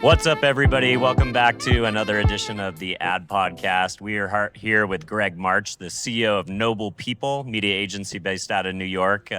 What's up, everybody? Welcome back to another edition of the Ad Podcast. We are here with Greg March, the CEO of Noble People, media agency based out of New York,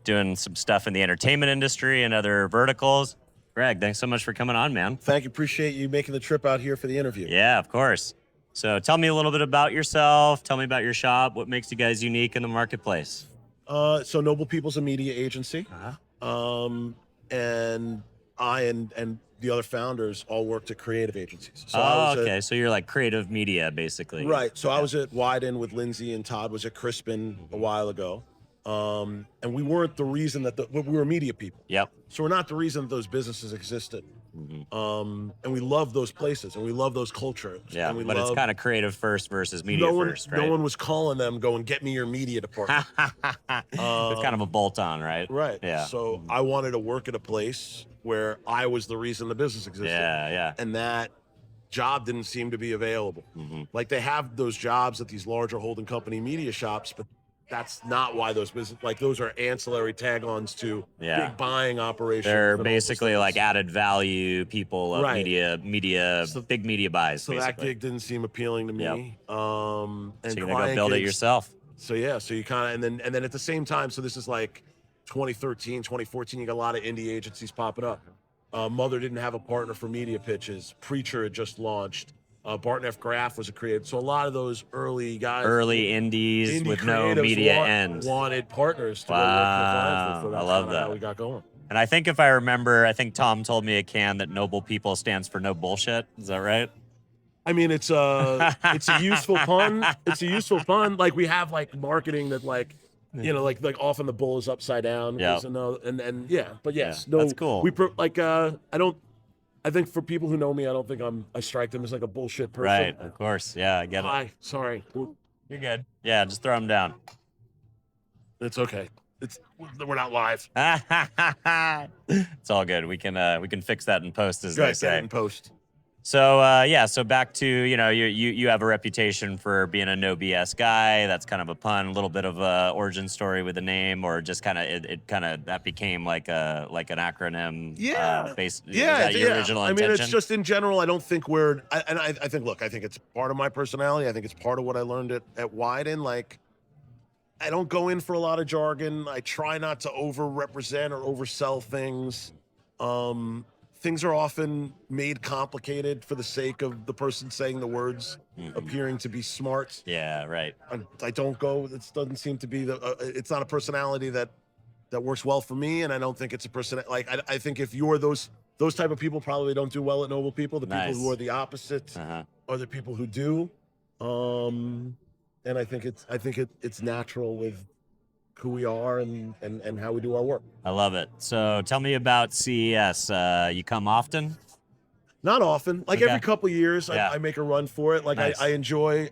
doing some stuff in the entertainment industry and other verticals. Greg, thanks so much for coming on, man. Thank you. Appreciate you making the trip out here for the interview. Yeah, of course. So tell me a little bit about yourself. Tell me about your shop. What makes you guys unique in the marketplace? So Noble People's a media agency. Uh-huh. And I and the other founders all worked at creative agencies. So okay. So you're like creative media, basically. Right. So I was at Wyden with Lindsay, and Todd was at Crispin a while ago. And we weren't the reason that we were media people. Yep. So we're not the reason that those businesses existed. And we love those places and we love those cultures. Yeah, and but it's kind of creative first versus media first, right? No one was calling them going, get me your media department. It's kind of a bolt-on, right? Right. Yeah. So I wanted to work at a place where I was the reason the business existed. Yeah. And that job didn't seem to be available. Like they have those jobs at these larger holding company media shops, but that's not why those business, like those are ancillary tag-ons to big buying operations. They're basically like added value people of media, So- big media buys. So basically. that gig didn't seem appealing to me. And So you're gonna go client build it gigs- yourself. So yeah, so you kind of, and then at the same time, so this is like 2013, 2014, you got a lot of indie agencies popping up. Mother didn't have a partner for media pitches. Preacher had just launched. Barton F. Graff was a creative. So a lot of those early guys, Early indies indie with no creatives media end. wanted partners to go work Wow, for. So I that's love kinda how that. we got going. And I think if I remember, I think Tom told me at Cannes that Noble People stands for no bullshit. Is that right? I mean, it's a useful pun. It's a useful pun. Like we have like marketing that like, you know, like often the bull is upside down. Yeah. And yeah, but yes, Yeah, that's cool. I think for people who know me, I don't think I strike them as like a bullshit person. Right. Of course. Yeah, I get it. Hi, sorry. You're good. Yeah, just throw them down. It's okay. We're not live. It's all good. We can fix that in post, as they Get it say. in post. So so back to you have a reputation for being a no BS guy. That's kind of a pun, a little bit of a origin story with the name, or just kind of it kind of that became like an acronym. Based. Was that your original intention? I mean, it's just in general. I don't think I think it's part of my personality. I think it's part of what I learned at Wyden. Like, I don't go in for a lot of jargon. I try not to over-represent or oversell things. Things are often made complicated for the sake of the person saying the words appearing to be smart. Yeah, right. I don't go. It doesn't seem to be it's not a personality that works well for me, and I don't think it's a person. Like I think if you're those type of people, probably don't do well at Noble People. The people who are the opposite are the people who do. And I think it's natural with who we are and how we do our work. I love it. So tell me about CES. You come often? Not often. Like every couple of years, Yeah. I make a run for it. Like Nice. I enjoy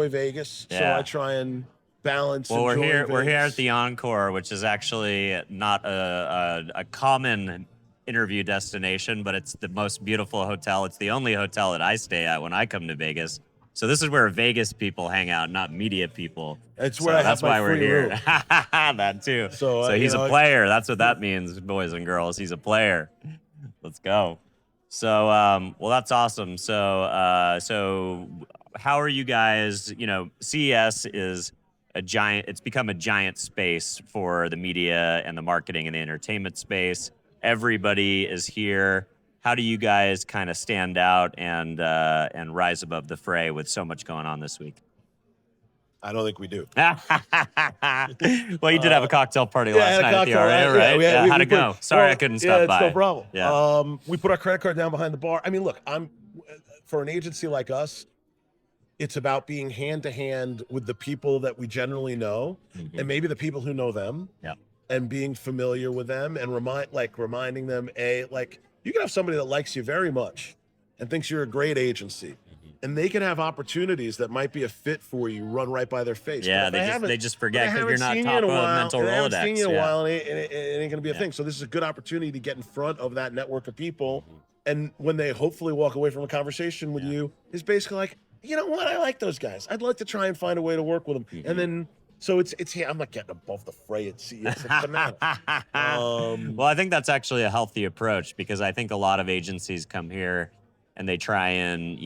Vegas, so Yeah. I try and balance. Well, we're here. We're here Vegas. at the Encore, which is actually not a common interview destination, but it's the most beautiful hotel. It's the only hotel that I stay at when I come to Vegas. So this is where Vegas people hang out, not media people. It's where I have that's my why we're free here. room. That too. So, he's a player. That's what that means, boys and girls. He's a player. Let's go. So, well, that's awesome. So how are you guys? CES is it's become a giant space for the media and the marketing and the entertainment space. Everybody is here. How do you guys kind of stand out and rise above the fray with so much going on this week? I don't think we do. Well, you did have a cocktail party last night at the RA, right? How'd it go? Sorry, I couldn't stop by. No problem. Yeah. We put our credit card down behind the bar. I mean, look, for an agency like us, it's about being hand to hand with the people that we generally know, and maybe the people who know them, and being familiar with them, and reminding them, you can have somebody that likes you very much and thinks you're a great agency, and they can have opportunities that might be a fit for you run right by their face. Yeah, they just forget because you're not top of a mental Rolodex. I haven't seen you in a while, and it ain't going to be a thing. So this is a good opportunity to get in front of that network of people, and when they hopefully walk away from a conversation with you, is basically like, you know what, I like those guys. I'd like to try and find a way to work with them, and then So it's I'm not getting above the fray at CES. It's bananas. Well, I think that's actually a healthy approach, because I think a lot of agencies come here and they try and,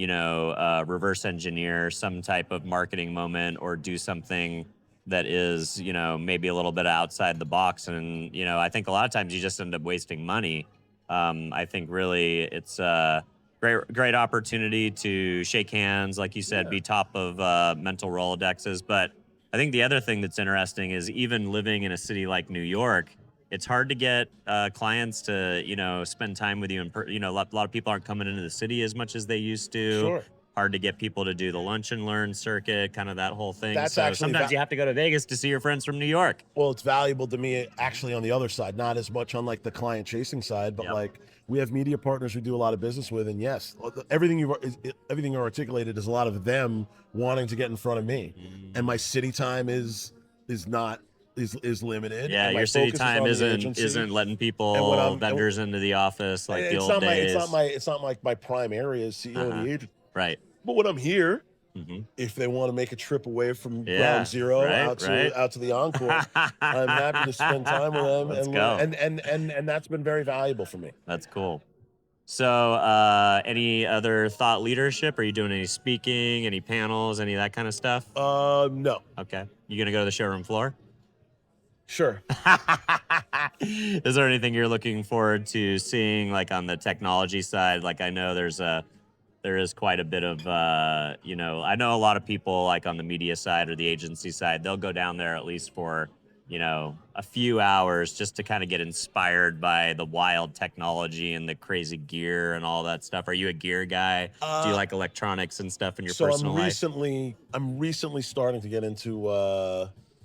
reverse engineer some type of marketing moment or do something that is, maybe a little bit outside the box. And, I think a lot of times you just end up wasting money. I think really it's a great opportunity to shake hands, like you said, Yeah. be top of mental Rolodexes. But I think the other thing that's interesting is, even living in a city like New York, it's hard to get clients to, spend time with you. A lot of people aren't coming into the city as much as they used to. Sure. Hard to get people to do the lunch and learn circuit, kind of that whole thing. That's so actually sometimes you have to go to Vegas to see your friends from New York. Well, it's valuable to me actually on the other side, not as much on like the client chasing side, but Yep. like we have media partners we do a lot of business with, and yes, everything you articulated is a lot of them wanting to get in front of me, and my city time is limited. Yeah, and my your city focus is time on the isn't agency. letting And people vendors into the office like the old days. It's not like my prime area is CEO of the agency. Right. But when I'm here, Mm-hmm. if they want to make a trip away from Yeah, ground zero right, out to the Encore, I'm happy to spend time with them. Let's and, go. and that's been very valuable for me. That's cool. So, any other thought leadership? Are you doing any speaking, any panels, any of that kind of stuff? No, Okay. You gonna go to the showroom floor? sure. Is there anything you're looking forward to seeing, like on the technology side? Like, I know there is quite a bit of, I know a lot of people like on the media side or the agency side, they'll go down there at least for, a few hours just to kind of get inspired by the wild technology and the crazy gear and all that stuff. Are you a gear guy? Do you like electronics and stuff in your personal life? I'm recently starting to get into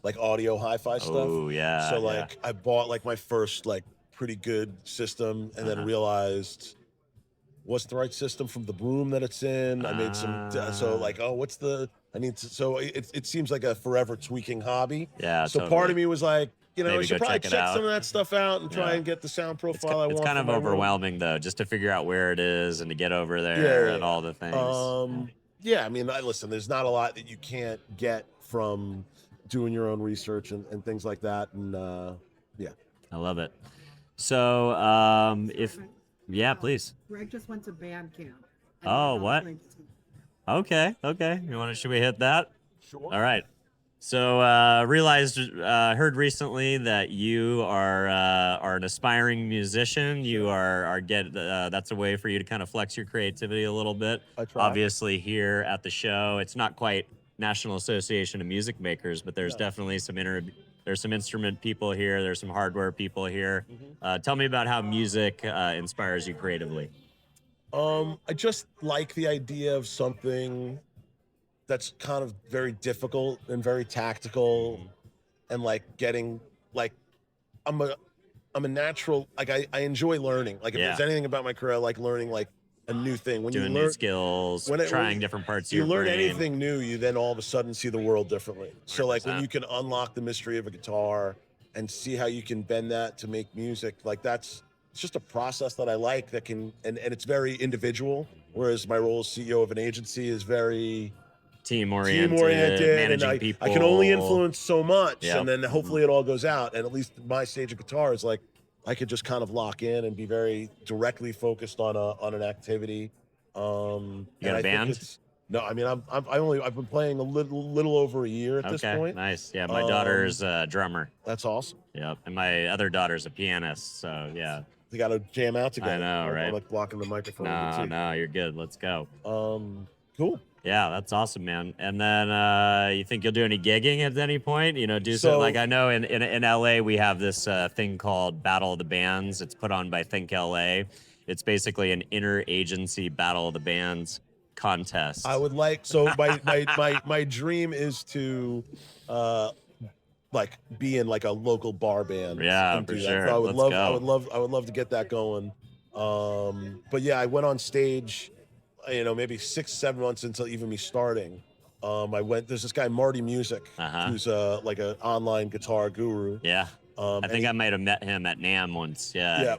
like audio hi-fi stuff. Oh, yeah. So yeah. like I bought like my first like pretty good system, and then realized what's the right system from the room that it's in. I made some so like, so it seems like a forever tweaking hobby. Yeah, So totally. part of me was like, I Maybe should go probably check it check out. some of that stuff out and try Yeah. and get the sound profile I It's want. kind for of my room. overwhelming though, just to figure out where it is and to get over there and all the things. Yeah, I mean, listen, there's not a lot that you can't get from doing your own research and things like that. And yeah. I love it. So, yeah, please. Greg just went to band camp. Oh, what? Okay. Should we hit that? Sure. All right. So, heard recently that you are an aspiring musician. You that's a way for you to kind of flex your creativity a little bit. I try. Obviously, here at the show, it's not quite National Association of Music Makers, but there's definitely there's some instrument people here. There's some hardware people here. Tell me about how music inspires you creatively. I just like the idea of something that's kind of very difficult and very tactical, and like getting like I'm a natural, like I enjoy learning. Like if Yeah. there's anything about my career, I like learning like a new thing. When Doing you new learn skills, when trying different parts of you your learn brain. anything new, you then all of a sudden see the world differently. So like when 100%. you can unlock the mystery of a guitar and see how you can bend that to make music, like it's just a process that I like that can, and it's very individual. Whereas my role as CEO of an agency is very team-oriented, and managing I people. can only influence so much, Yep. and then hopefully it all goes out. And at least my stage of guitar is like I could just kind of lock in and be very directly focused on an activity. You and got a I think band? No, I mean I've been playing a little over a year at this Okay, point. nice. Yeah, my daughter's a drummer. That's awesome. Yep, and my other daughter's a pianist. So yeah. We got to jam out together. I know, right? I'm like blocking the microphone. No, you're good. Let's go. Cool. Yeah, that's awesome, man. And then you think you'll do any gigging at any point? Do So- like I know in LA we have this thing called Battle of the Bands. It's put on by Think LA. It's basically an interagency Battle of the Bands contest. I would like my dream is to like be in like a local bar band. Yeah, and for do that. sure. So Let's go. I would love to get that going. But yeah, I went on stage, maybe 6-7 months until even me starting. There's this guy Marty Music, Uh-huh. who's like an online guitar guru. Yeah. I think I might have met him at NAMM once. Yeah.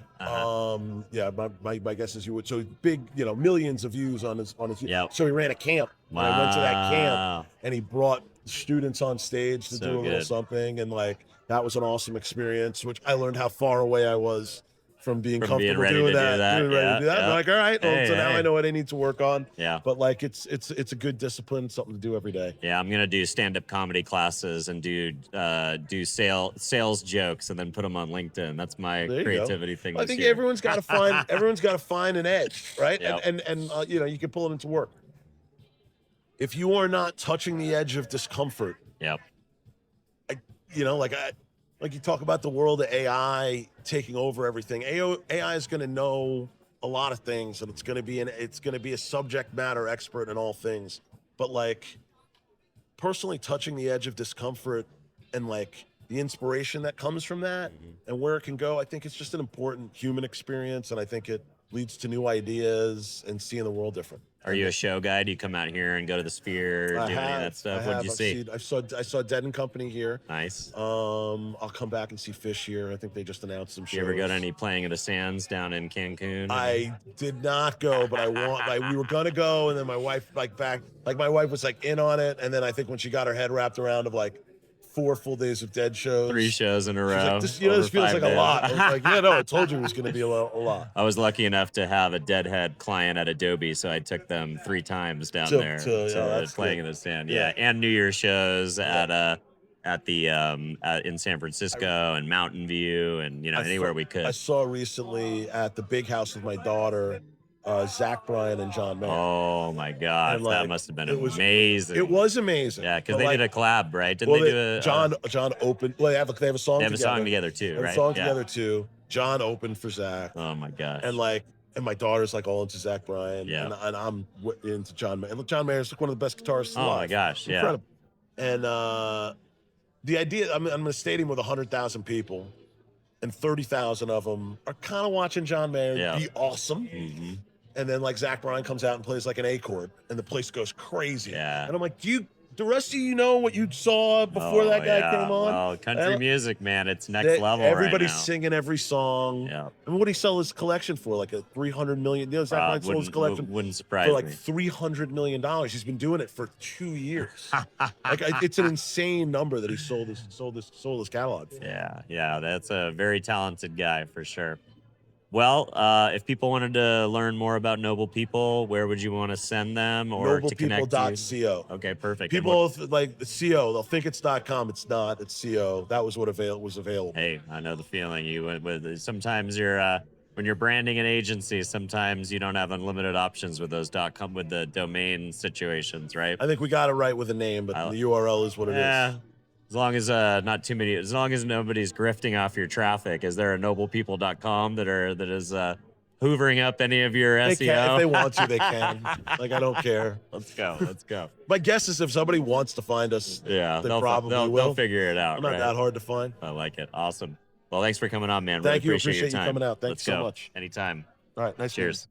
Yeah. My guess is you would. So big, millions of views on his. Yep. So he ran a camp. Wow. And I went to that camp, and he brought students on stage to So do a little good. something, and like that was an awesome experience. Which I learned how far away I was from being comfortable ready doing to that. do that. Being ready to do that. Yeah. I'm like, all right. Hey, so now hey. I know what I need to work on. Yeah. But like, it's a good discipline, something to do every day. Yeah, I'm gonna do stand-up comedy classes and do sales jokes and then put them on LinkedIn. That's my There you creativity thing. I this think year. everyone's got to find an edge, right? Yep. And you can pull it into work. If you are not touching the edge of discomfort, Yep. like you talk about the world of AI taking over everything. AI is going to know a lot of things, and it's going to be a subject matter expert in all things. But like, personally touching the edge of discomfort and like the inspiration that comes from that and where it can go, I think it's just an important human experience, and I think it leads to new ideas and seeing the world different. Are you a show guy? Do you come out here and go to the Sphere, do any of that stuff? What did you see? I saw Dead and Company here. Nice. I'll come back and see Fish here. I think they just announced some shows. You ever go to any Playing of the Sands down in Cancun? I did not go, but I want. Like, we were gonna go, and then my wife my wife was like in on it, and then I think when she got her head wrapped around of like 4 full days of Dead shows, 3 shows in a she's row. like, this feels 5 like days. a lot. I was like, yeah, no, I told you it was gonna be a lot. I was lucky enough to have a Deadhead client at Adobe, so I took them 3 times down there to Playing in the Sand. Yeah, and New Year's shows in San Francisco and Mountain View and anywhere we could. I saw recently at the Big House with my daughter, Zach Bryan and John Mayer. Oh my gosh, And, like, that must have been it was- amazing. It was amazing. Yeah, because But, they like, did a collab, right? Didn't they do a John opened. Well, they have a song. They have a together. song together too, They have right? a song Yeah. together too. John opened for Zach, Oh my gosh. and my daughter's like all into Zach Bryan, Yeah. and I'm into John Mayer. And look, John Mayer's like one of the best guitarists Oh alive. my gosh, yeah. Incredible. And the idea, I'm in a stadium with 100,000 people, and 30,000 of them are kind of watching John Mayer be awesome. Mhm. And then like Zach Bryan comes out and plays like an A chord, and the place goes crazy. Yeah. And I'm like, the rest of you know what you saw before that guy came on? Well, country And music, man, it's next level Everybody's right now. singing every song. Yeah. And what did he sell his collection for? Like a 300 million. Zach Bryan sold his collection wouldn't surprise for like me. $300 million. He's been doing it for 2 years. It's an insane number that he sold his catalog for. Yeah, that's a very talented guy for sure. Well, if people wanted to learn more about Noble People, where would you want to send them or to connect to you? Noblepeople.co. Okay, perfect. People like the CO, they'll think it's .com. It's not. It's CO. That was what was available. Hey, I know the feeling. You went with sometimes you're when you're branding an agency, sometimes you don't have unlimited options with those .com with the domain situations, right? I think we got it right with the name, but the URL is what it is. As long as not too many, as long as nobody's grifting off your traffic. Is there a noblepeople.com that is hoovering up any of your SEO? They can, if they want to, they can. Like, I don't care. Let's go. My guess is if somebody wants to find us, Yeah, they probably will. they'll figure it out. I'm not right? that hard to find. I like it. Awesome. Well, thanks for coming on, man. Thank you. Really appreciate your Appreciate you time. coming out. Thanks Let's so go. much. Anytime. All right. Nice. meeting you. Cheers.